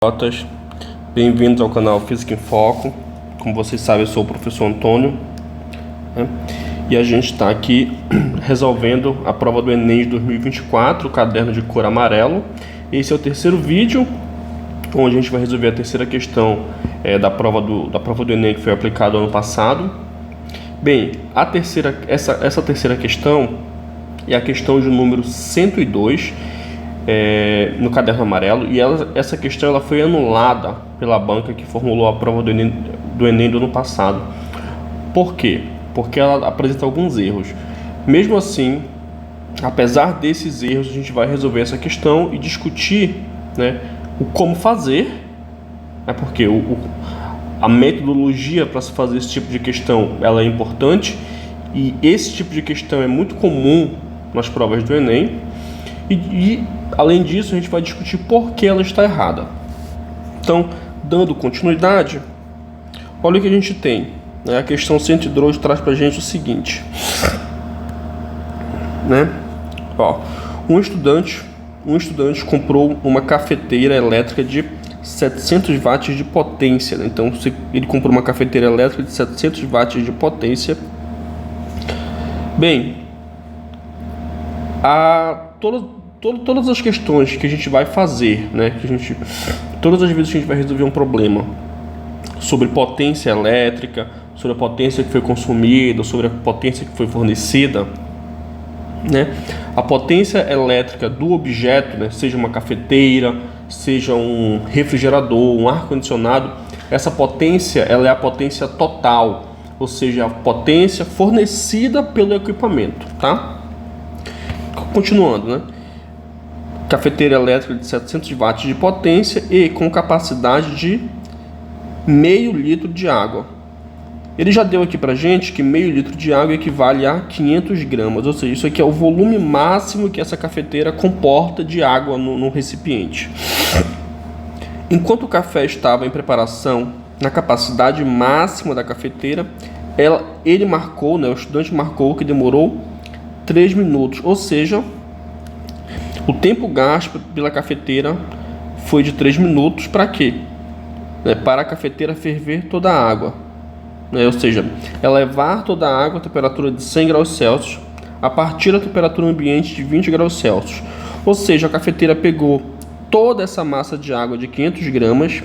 Notas, bem-vindos ao canal Física em Foco. Como vocês sabem, eu sou o professor Antônio, né? E a gente está aqui resolvendo a prova do Enem de 2024, caderno de cor amarelo. Esse é o terceiro vídeo, onde a gente vai resolver a terceira questão da prova do Enem que foi aplicada ano passado. Bem, essa terceira questão é a questão de número 102, no caderno amarelo, e essa questão ela foi anulada pela banca que formulou a prova do Enem do ano passado. Por quê? Porque ela apresenta alguns erros. Mesmo assim, apesar desses erros, a gente vai resolver essa questão e discutir, né, o como fazer, né, porque a metodologia para se fazer esse tipo de questão ela é importante, e esse tipo de questão é muito comum nas provas do Enem. E além disso, a gente vai discutir por que ela está errada. Então, dando continuidade, olha o que a gente tem, né? A questão 102 traz para a gente o seguinte, né? Um estudante comprou uma cafeteira elétrica de 700 watts de potência, né? Então, ele comprou uma cafeteira elétrica de 700 watts de potência. Bem, todas as questões que a gente vai fazer, né, todas as vezes que a gente vai resolver um problema sobre potência elétrica, sobre a potência que foi consumida, sobre a potência que foi fornecida, né, a potência elétrica do objeto, né, seja uma cafeteira, seja um refrigerador, um ar-condicionado, essa potência ela é a potência total, ou seja, a potência fornecida pelo equipamento, tá? Continuando, né? Cafeteira elétrica de 700 watts de potência e com capacidade de meio litro de água. Ele já deu aqui pra gente que meio litro de água equivale a 500 gramas, ou seja, isso aqui é o volume máximo que essa cafeteira comporta de água no recipiente. Enquanto o café estava em preparação, na capacidade máxima da cafeteira, ele marcou, né, o estudante marcou que demorou 3 minutos, ou seja, o tempo gasto pela cafeteira foi de 3 minutos. Para quê? Para a cafeteira ferver toda a água, né? Ou seja, elevar toda a água a temperatura de 100 graus Celsius a partir da temperatura ambiente de 20 graus Celsius. Ou seja, a cafeteira pegou toda essa massa de água de 500 gramas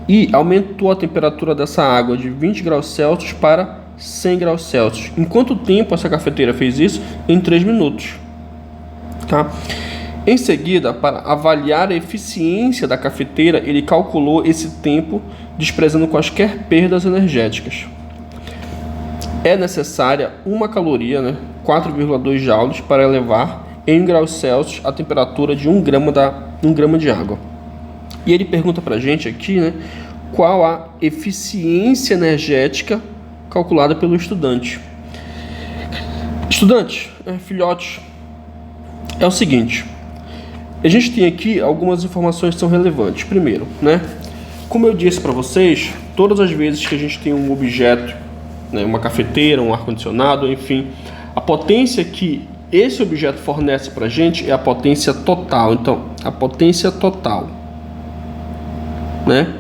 e aumentou a temperatura dessa água de 20 graus Celsius para 100 graus Celsius. Em quanto tempo essa cafeteira fez isso? Em 3 minutos. Tá? Em seguida, para avaliar a eficiência da cafeteira, ele calculou esse tempo desprezando quaisquer perdas energéticas. É necessária uma caloria, né, 4,2 joules, para elevar em graus Celsius a temperatura de 1 grama de água. E ele pergunta para a gente aqui, né, qual a eficiência energética calculada pelo estudante. Estudante, filhote, é o seguinte, a gente tem aqui algumas informações que são relevantes. Primeiro, né, como eu disse para vocês, todas as vezes que a gente tem um objeto, né, uma cafeteira, um ar-condicionado, enfim, a potência que esse objeto fornece para a gente é a potência total. Então, a potência total, né?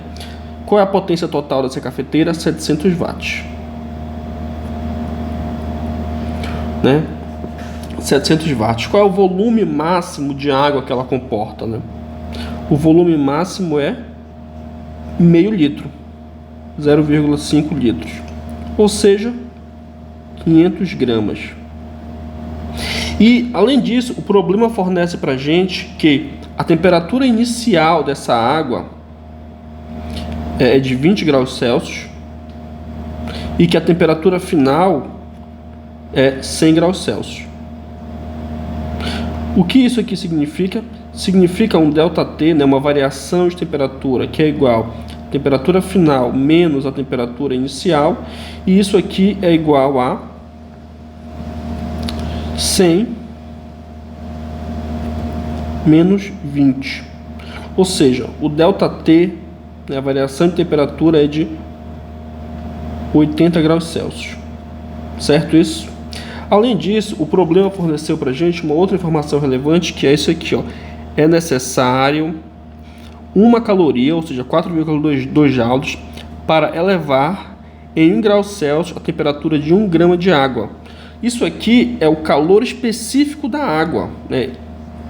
Qual é a potência total dessa cafeteira? 700 watts. Né? 700 watts. Qual é o volume máximo de água que ela comporta, né? O volume máximo é meio litro, 0,5 litros, ou seja, 500 gramas. E além disso, o problema fornece para a gente que a temperatura inicial dessa água é de 20 graus Celsius e que a temperatura final é 100 graus Celsius. O que isso aqui significa? Significa um ΔT, né, uma variação de temperatura que é igual à temperatura final menos a temperatura inicial, e isso aqui é igual a 100 menos 20. Ou seja, o ΔT, né, a variação de temperatura é de 80 graus Celsius. Certo isso? Além disso, o problema forneceu para a gente uma outra informação relevante, que é isso aqui, ó. É necessário 1 caloria, ou seja, 4,2 joules, para elevar em 1 grau Celsius a temperatura de 1 grama de água. Isso aqui é o calor específico da água, né?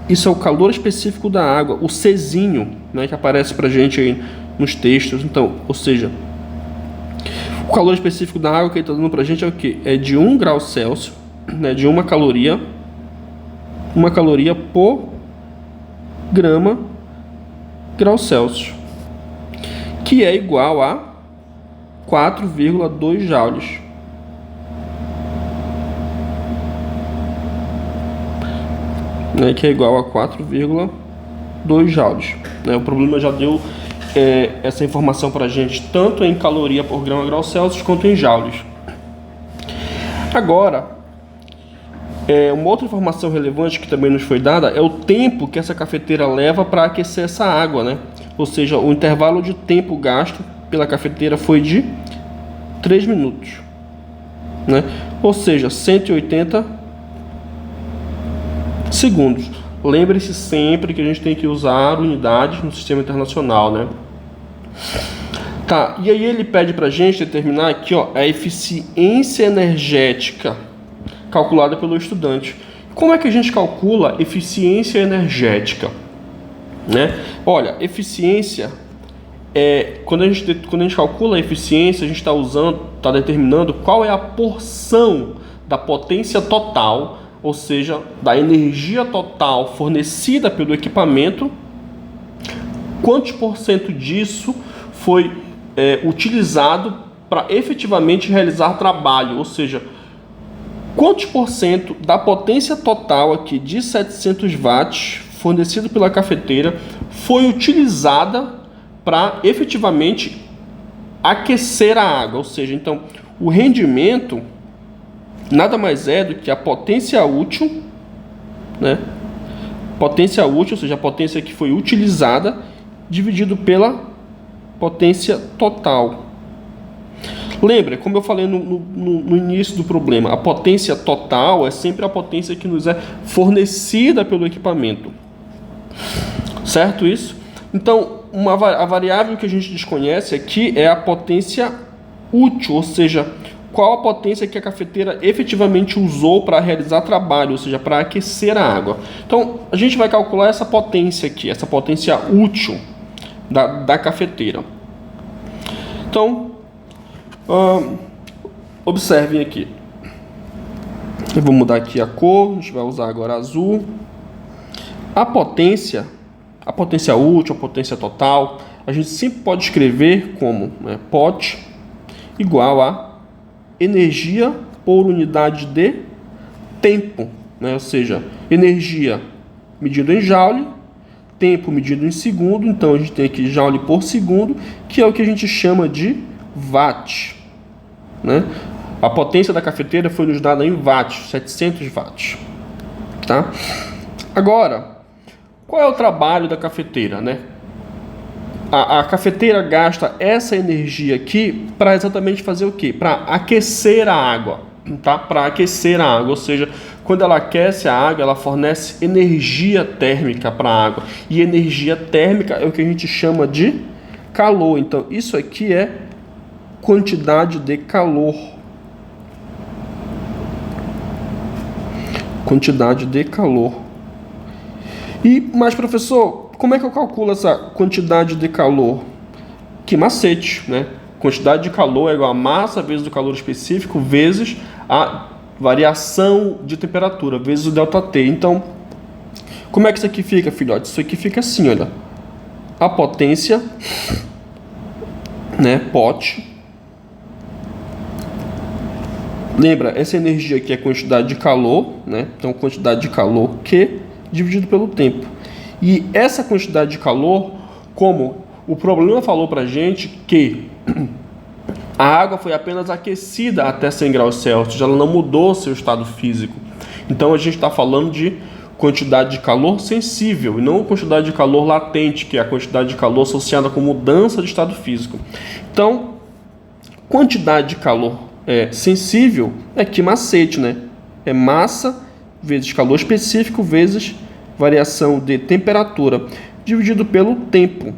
Isso é o calor específico da água, o Czinho, né, que aparece para a gente aí nos textos. Então, ou seja, o calor específico da água que ele está dando para a gente é o quê? É de 1 grau Celsius, né, de 1 caloria por grau Celsius, que é igual a 4,2 joules. Né, que é igual a 4,2 joules. Né, o problema já deu essa informação para a gente, tanto em caloria por grau Celsius, quanto em joules. Agora, uma outra informação relevante que também nos foi dada é o tempo que essa cafeteira leva para aquecer essa água, né? Ou seja, o intervalo de tempo gasto pela cafeteira foi de 3 minutos. Né? Ou seja, 180 segundos. Lembre-se sempre que a gente tem que usar unidades no sistema internacional, né? Tá, e aí ele pede pra gente determinar aqui, ó, a eficiência energética calculada pelo estudante. Como é que a gente calcula eficiência energética? Né? Olha, eficiência quando a gente calcula a eficiência, a gente está determinando qual é a porção da potência total, ou seja, da energia total fornecida pelo equipamento, quantos por cento disso foi utilizado para efetivamente realizar trabalho, ou seja, quantos por cento da potência total aqui de 700 watts fornecido pela cafeteira foi utilizada para efetivamente aquecer a água, ou seja, então o rendimento nada mais é do que a potência útil, né? Potência útil, ou seja, a potência que foi utilizada dividido pela potência total. Lembra, como eu falei no início do problema, a potência total é sempre a potência que nos é fornecida pelo equipamento. Certo isso? Então, a variável que a gente desconhece aqui é a potência útil, ou seja, qual a potência que a cafeteira efetivamente usou para realizar trabalho, ou seja, para aquecer a água. Então, a gente vai calcular essa potência aqui, essa potência útil da cafeteira. Então, observem aqui. Eu vou mudar aqui a cor, a gente vai usar agora azul. A potência útil, a potência total, a gente sempre pode escrever como, né, POT igual a energia por unidade de tempo, né? Ou seja, energia medida em joule, tempo medido em segundo, então a gente tem aqui joule por segundo, que é o que a gente chama de watt, né? A potência da cafeteira foi nos dada em watts, 700 watts, tá? Agora, qual é o trabalho da cafeteira, né? A cafeteira gasta essa energia aqui para exatamente fazer o quê? Para aquecer a água, tá? Para aquecer a água, ou seja, quando ela aquece a água, ela fornece energia térmica para a água. E energia térmica é o que a gente chama de calor. Então, isso aqui é quantidade de calor. Quantidade de calor. Mas, professor, como é que eu calculo essa quantidade de calor? Que macete, né? Quantidade de calor é igual a massa vezes o calor específico vezes a variação de temperatura vezes o ΔT. Então, como é que isso aqui fica, filhote? Isso aqui fica assim, olha. A potência, né, POT. Lembra, essa energia aqui é a quantidade de calor, né? Então, quantidade de calor Q dividido pelo tempo. E essa quantidade de calor, como o problema falou pra gente que a água foi apenas aquecida até 100 graus Celsius, ela não mudou seu estado físico. Então a gente está falando de quantidade de calor sensível e não quantidade de calor latente, que é a quantidade de calor associada com mudança de estado físico. Então, quantidade de calor sensível é que macete, né? É massa vezes calor específico vezes variação de temperatura dividido pelo tempo,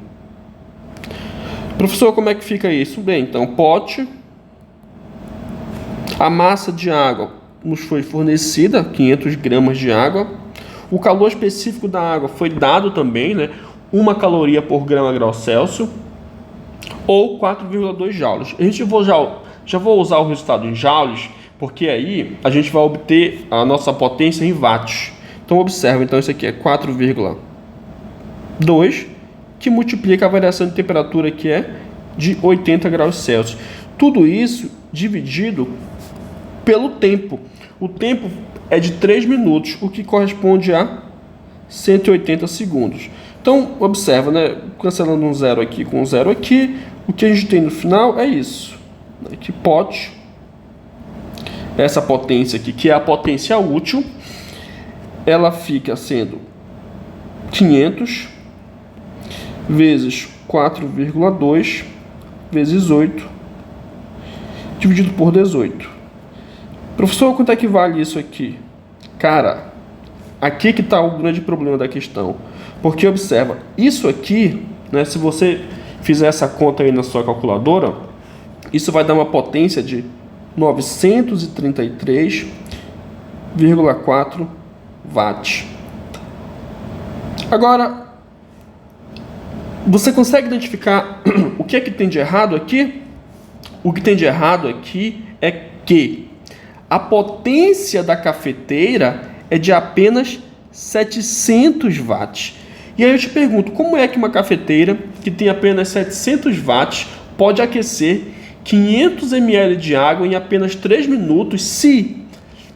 Professor, como é que fica isso? Bem, então, pote, a massa de água nos foi fornecida, 500 gramas de água, o calor específico da água foi dado também, né, 1 caloria por grau Celsius, ou 4,2 joules. A gente já vou usar o resultado em joules, porque aí a gente vai obter a nossa potência em watts. Então, observa, então isso aqui é 4,2, que multiplica a variação de temperatura, que é de 80 graus Celsius. Tudo isso dividido pelo tempo. O tempo é de 3 minutos, o que corresponde a 180 segundos. Então, observa, né? Cancelando um zero aqui com um zero aqui, o que a gente tem no final é isso. Que pote, essa potência aqui, que é a potência útil, ela fica sendo 500 vezes 4,2 vezes 8 dividido por 18. Professor, quanto é que vale isso aqui? Cara, aqui que está o grande problema da questão. Porque observa, isso aqui, né, se você fizer essa conta aí na sua calculadora, isso vai dar uma potência de 933,4 watts. Agora, você consegue identificar o que é que tem de errado aqui? O que tem de errado aqui é que a potência da cafeteira é de apenas 700 watts. E aí eu te pergunto, como é que uma cafeteira que tem apenas 700 watts pode aquecer 500 ml de água em apenas 3 minutos, se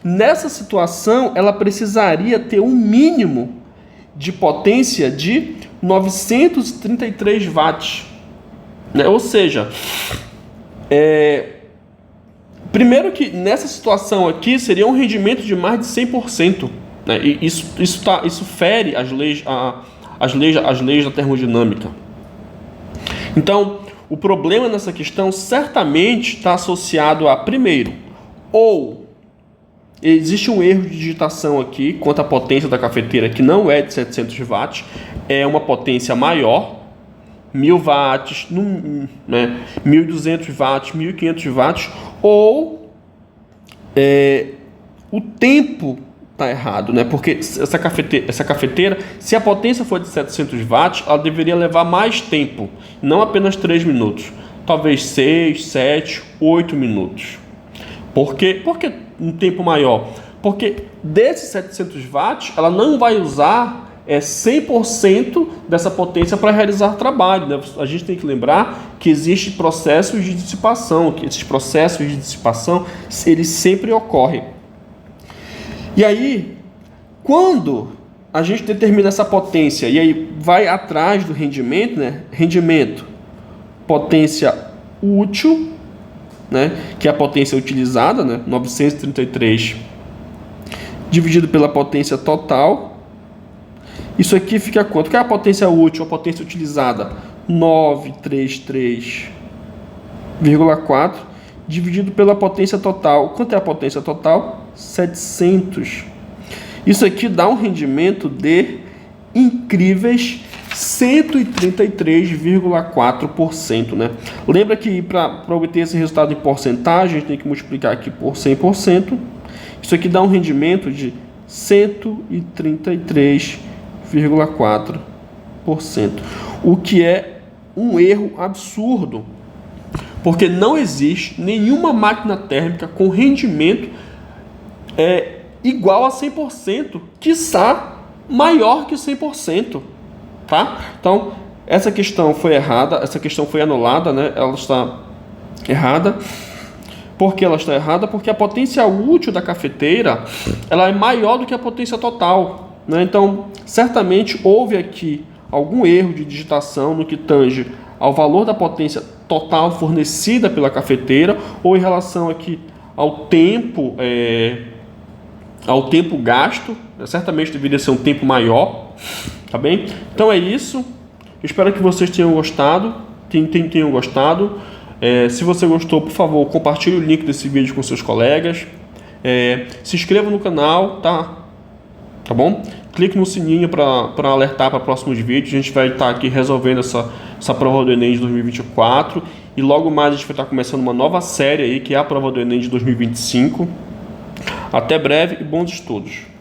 nessa situação ela precisaria ter um mínimo de potência de 933 watts, né? Ou seja, primeiro que nessa situação aqui seria um rendimento de mais de 100%, né? E isso fere as leis da termodinâmica. Então, o problema nessa questão certamente está associado a, primeiro, ou existe um erro de digitação aqui quanto à potência da cafeteira, que não é de 700 watts, é uma potência maior, 1000 watts, 1200 watts, 1500 watts, ou o tempo está errado, né? Porque essa cafeteira, se a potência for de 700 watts, ela deveria levar mais tempo, não apenas 3 minutos, talvez 6, 7, 8 minutos. Por que um tempo maior? Porque desses 700 watts, ela não vai usar 100% dessa potência para realizar trabalho, né? A gente tem que lembrar que existem processos de dissipação, que esses processos de dissipação, eles sempre ocorrem. E aí, quando a gente determina essa potência e aí vai atrás do rendimento, né? Rendimento, potência útil, né? Que é a potência utilizada, né? 933 dividido pela potência total. Isso aqui fica quanto? Que é a potência útil, a potência utilizada? 933,4 dividido pela potência total. Quanto é a potência total? 700. Isso aqui dá um rendimento de incríveis 133,4%, né? Lembra que para obter esse resultado em porcentagem, a gente tem que multiplicar aqui por 100%. Isso aqui dá um rendimento de 133,4%, o que é um erro absurdo, porque não existe nenhuma máquina térmica com rendimento igual a 100%, quiçá maior que 100%, tá? Então, essa questão foi errada, essa questão foi anulada, né? Ela está errada. Por que ela está errada? Porque a potência útil da cafeteira, ela é maior do que a potência total, né? Então, certamente houve aqui algum erro de digitação no que tange ao valor da potência total fornecida pela cafeteira, ou em relação aqui ao tempo gasto, certamente deveria ser um tempo maior, tá bem? Então é isso, espero que vocês tenham gostado, tenham gostado. Se você gostou, por favor, compartilhe o link desse vídeo com seus colegas, se inscreva no canal, tá bom? clique no sininho para alertar para próximos vídeos. A gente vai estar aqui resolvendo essa prova do Enem de 2024 e logo mais a gente vai estar começando uma nova série aí, que é a prova do Enem de 2025. Até breve e bons estudos!